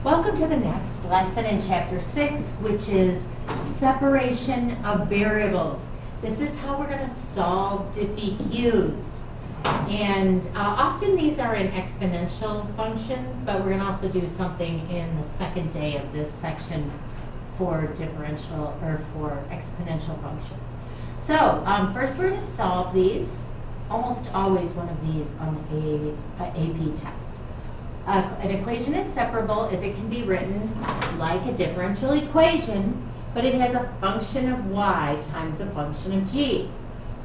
Welcome to the next lesson in Chapter 6, which is separation of variables. This is how we're going to solve diffie-qs. And often these are in exponential functions, but we're going to also do something in the second day of this section for differential or for exponential functions. So first we're going to solve these. Almost always one of these on the AP test. An equation is separable if it can be written like a differential equation, but it has a function of y times a function of g.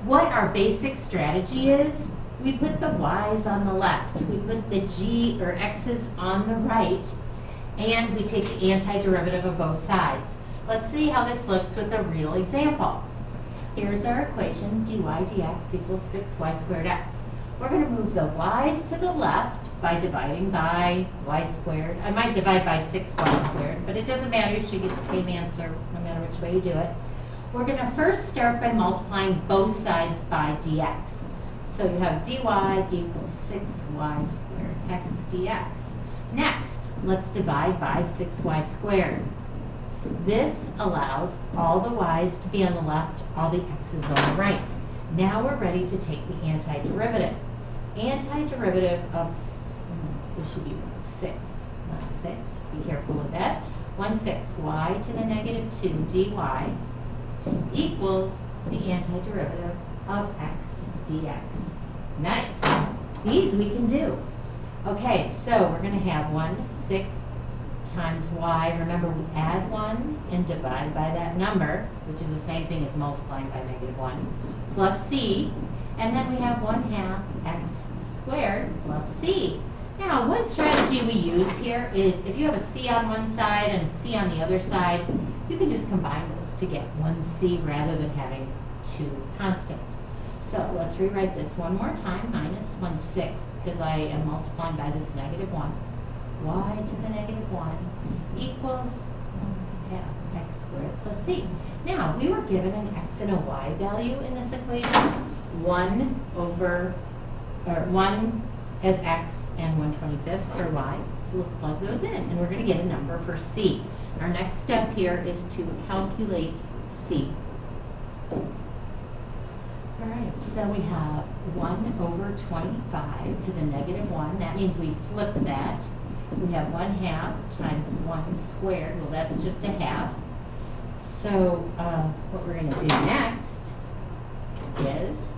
What our basic strategy is, we put the y's on the left, we put the g or x's on the right, and we take the antiderivative of both sides. Let's see how this looks with a real example. Here's our equation, dy dx equals 6y squared x. We're going to move the y's to the left by dividing by y squared. I might divide by 6y squared, but it doesn't matter. You should get the same answer no matter which way you do it. We're going to first start by multiplying both sides by dx. So you have dy equals 6y squared x dx. Next, let's divide by 6y squared. This allows all the y's to be on the left, all the x's on the right. Now we're ready to take the antiderivative. Antiderivative of, this should be 6, not 6. Be careful with that. 1/6 y to the negative 2 dy equals the antiderivative of x dx. Nice. These we can do. Okay, so we're going to have 1/6 times y. Remember, we add 1 and divide by that number, which is the same thing as multiplying by -1, plus c. And then we have 1/2 x squared plus c. Now, one strategy we use here is if you have a c on one side and a c on the other side, you can just combine those to get one c rather than having two constants. So let's rewrite this one more time, minus 1/6, because I am multiplying by this -1. Y to the -1 equals 1/2 x squared plus c. Now, we were given an x and a y value in this equation. 1 as x and 1/25 for y. So let's plug those in, and we're going to get a number for c. Our next step here is to calculate c. All right, so we have 1/25 to the -1. That means we flip that. We have 1/2 times 1 squared. Well, that's just a half. So what we're going to do next is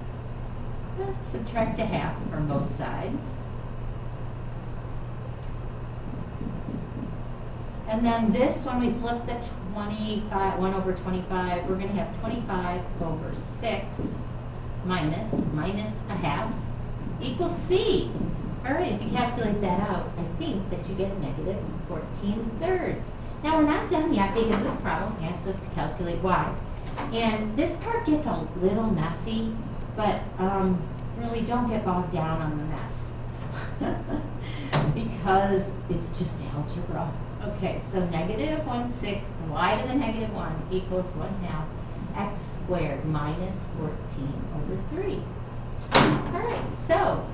subtract a half from both sides. And then this, when we flip the 1/25, we're going to have 25/6 minus a half equals c. All right, if you calculate that out, I think that you get -14/3. Now, we're not done yet because this problem asked us to calculate y. And this part gets a little messy, but really don't get bogged down on the mess because it's just algebra. Okay, so -1/6 y to the -1 equals 1/2 x squared minus 14/3. All right, so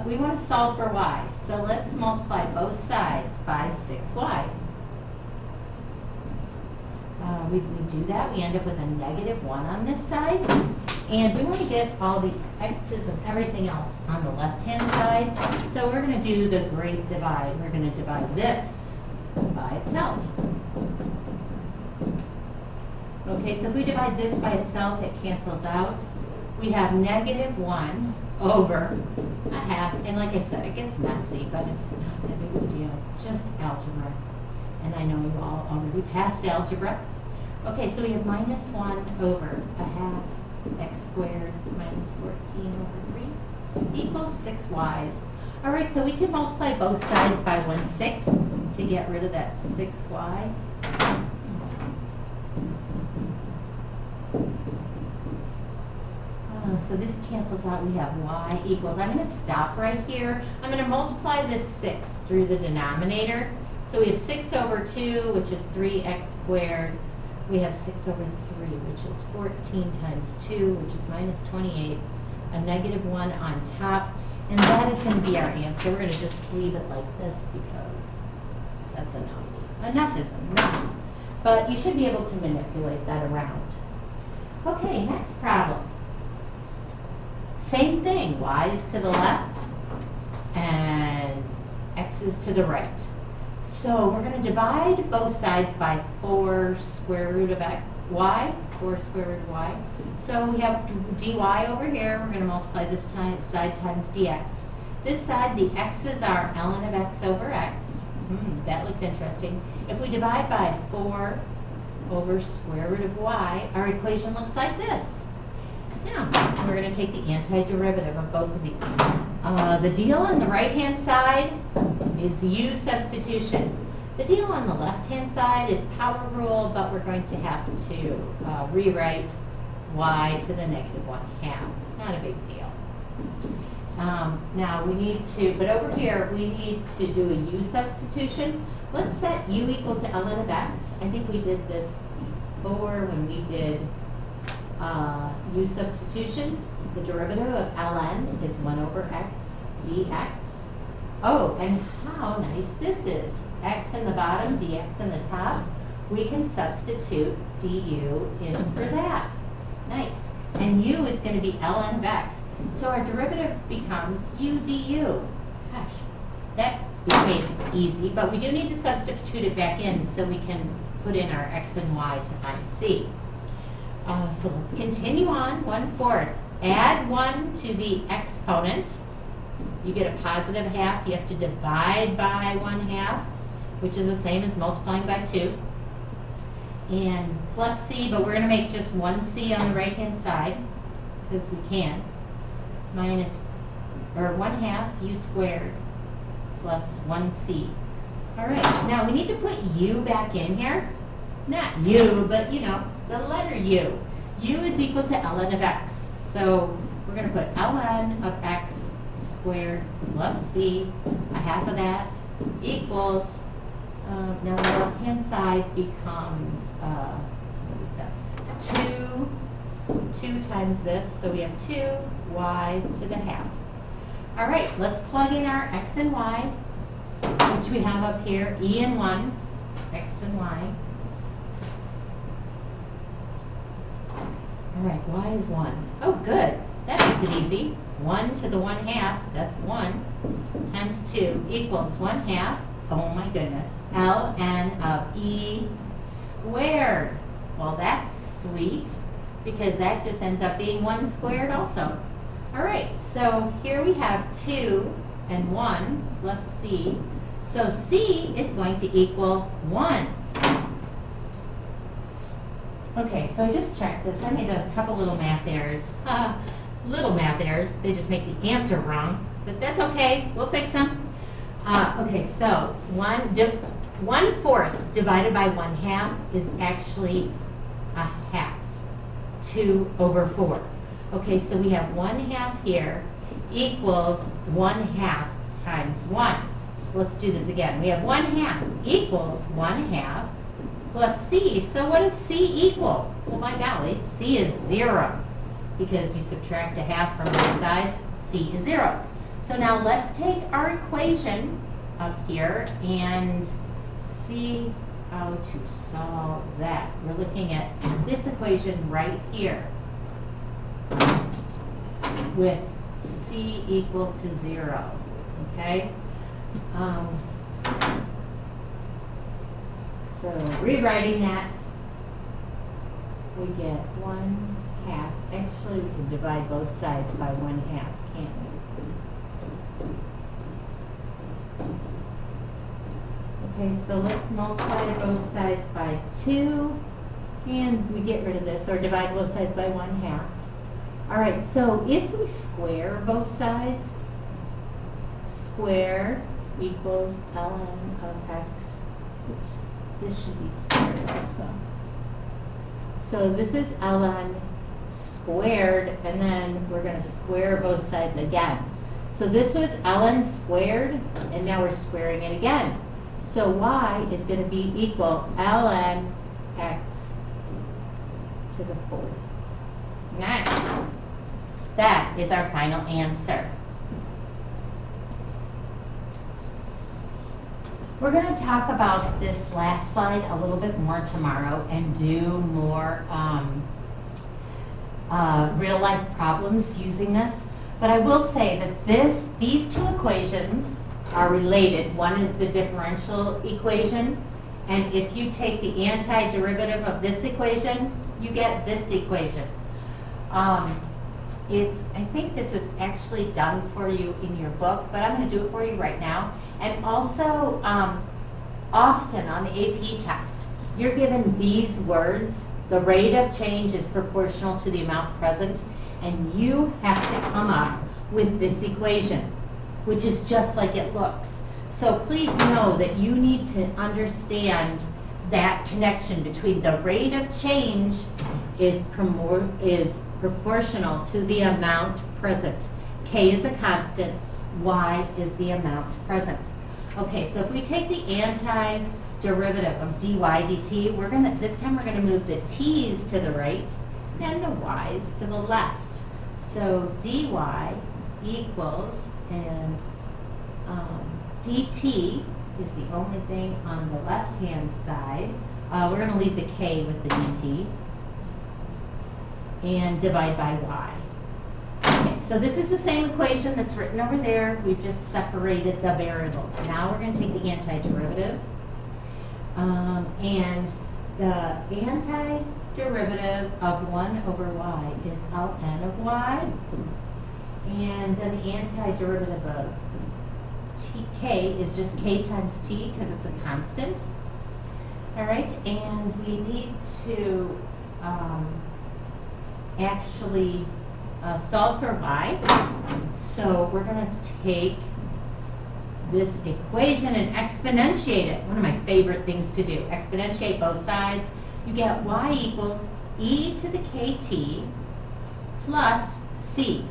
we want to solve for y. So let's multiply both sides by 6y. We do that, we end up with a -1 on this side. And we want to get all the x's and everything else on the left-hand side. So we're going to do the great divide. We're going to divide this by itself. Okay, so if we divide this by itself, it cancels out. We have -1 over a half. And like I said, it gets messy, but it's not that big of a deal. It's just algebra. And I know you all already passed algebra. Okay, so we have -1 over a half x squared minus 14/3 equals 6y's. All right, so we can multiply both sides by 1/6 to get rid of that 6y. So this cancels out. We have y equals, I'm going to stop right here. I'm going to multiply this 6 through the denominator. So we have 6/2, which is 3x squared. We have 6/3, which is 14 times 2, which is -28, a -1 on top, and that is going to be our answer. We're going to just leave it like this because That's enough. Enough is enough. But you should be able to manipulate that around. Okay, next problem. Same thing, y is to the left and x is to the right. So we're going to divide both sides by 4 square root of y, 4 square root of y. So we have dy over here. We're going to multiply this side times dx. This side, the x's are ln of x over x. That looks interesting. If we divide by 4 over square root of y, our equation looks like this. Now, we're going to take the antiderivative of both of these. The deal on the right-hand side is u substitution. The deal on the left-hand side is power rule, but we're going to have to rewrite y to the negative 1/2. Not a big deal. Now we need to, but over here we need to do a u substitution. Let's set u equal to ln of x. I think we did this before when we did u substitutions. The derivative of ln is 1 over x dx. Oh, and how nice this is. X in the bottom, dx in the top. We can substitute du in for that. Nice. And u is going to be ln of x. So our derivative becomes u du. Gosh, that became easy, but we do need to substitute it back in so we can put in our x and y to find c. So let's continue on. 1/4. Add 1 to the exponent. You get a positive half. You have to divide by 1/2, which is the same as multiplying by 2. And plus c, but we're going to make just 1c on the right-hand side, because we can. Minus, or 1/2 u squared plus 1c. All right, now we need to put u back in here. Not u, but you know, the letter u. U is equal to ln of x. So we're going to put ln of x squared plus c, 1/2 of that, equals, now the left-hand side becomes, 2 times this, so we have 2y to the 1/2. All right, let's plug in our x and y, which we have up here, e and 1, x and y. All right, y is 1. Oh, good. That makes it easy. 1 to the 1/2, that's 1, times 2 equals 1/2. Oh my goodness. ln of e squared. Well, that's sweet, because that just ends up being 1 squared also. All right, so here we have 2 and 1 plus c. So c is going to equal 1. Okay, so I just checked this. I made a couple little math errors. Little math errors. They just make the answer wrong, but that's okay. We'll fix them. Okay, so 1/4 divided by 1/2 is actually 1/2. 2 over 4. Okay, so we have 1/2 here equals 1/2 times 1. So let's do this again. We have 1/2 equals 1/2 plus c. So what does c equal? Well, my golly, c is 0. Because you subtract 1/2 from both sides, c is 0. So now let's take our equation up here and see how to solve that. We're looking at this equation right here with c equal to 0, okay? So rewriting that, we get 1/2. Actually, we can divide both sides by 1/2, can't we? Okay, so let's multiply both sides by 2, and we get rid of this, or divide both sides by 1/2. All right, so if we square both sides, square equals ln of x. Oops, this should be squared also. So this is ln squared, and then we're going to square both sides again. So this was ln squared, and now we're squaring it again. So y is going to be equal ln x to the 4th. Nice. That is our final answer. We're going to talk about this last slide a little bit more tomorrow and do more real life problems using this. But I will say that these two equations are related. One is the differential equation, and if you take the antiderivative of this equation, you get this equation. I think this is actually done for you in your book, but I'm going to do it for you right now. And also, often on the AP test, you're given these words. The rate of change is proportional to the amount present, and you have to come up with this equation, which is just like it looks. So please know that you need to understand that connection between the rate of change is proportional to the amount present. K is a constant, Y is the amount present. Okay, so if we take the antiderivative of dy dt, this time we're gonna move the t's to the right and the y's to the left. So dy equals, and dt is the only thing on the left-hand side. We're going to leave the k with the dt and divide by y. Okay, so this is the same equation that's written over there. We just separated the variables. Now we're going to take the antiderivative. And the antiderivative of 1 over y is ln of y. And then the antiderivative of k is just k times t because it's a constant. All right, and we need to actually solve for y. So we're going to take this equation and exponentiate it. One of my favorite things to do. Exponentiate both sides. You get y equals e to the kt plus c.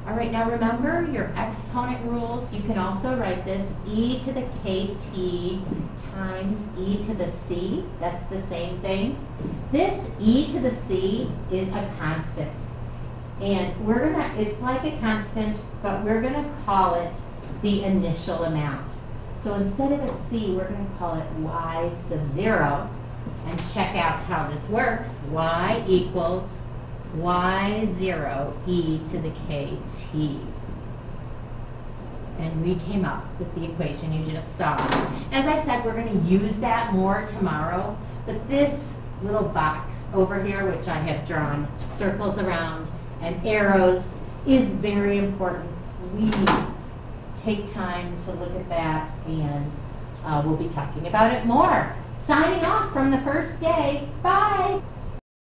All right, now remember your exponent rules. You can also write this e to the kt times e to the c. That's the same thing. This e to the c is a constant. And it's like a constant, but we're gonna call it the initial amount. So instead of a c, we're gonna call it y sub 0. And check out how this works. Y equals y0 e to the kt. And we came up with the equation you just saw. As I said, we're going to use that more tomorrow, but this little box over here, which I have drawn circles around and arrows, is very important. Please take time to look at that, and we'll be talking about it more. Signing off from the first day. Bye.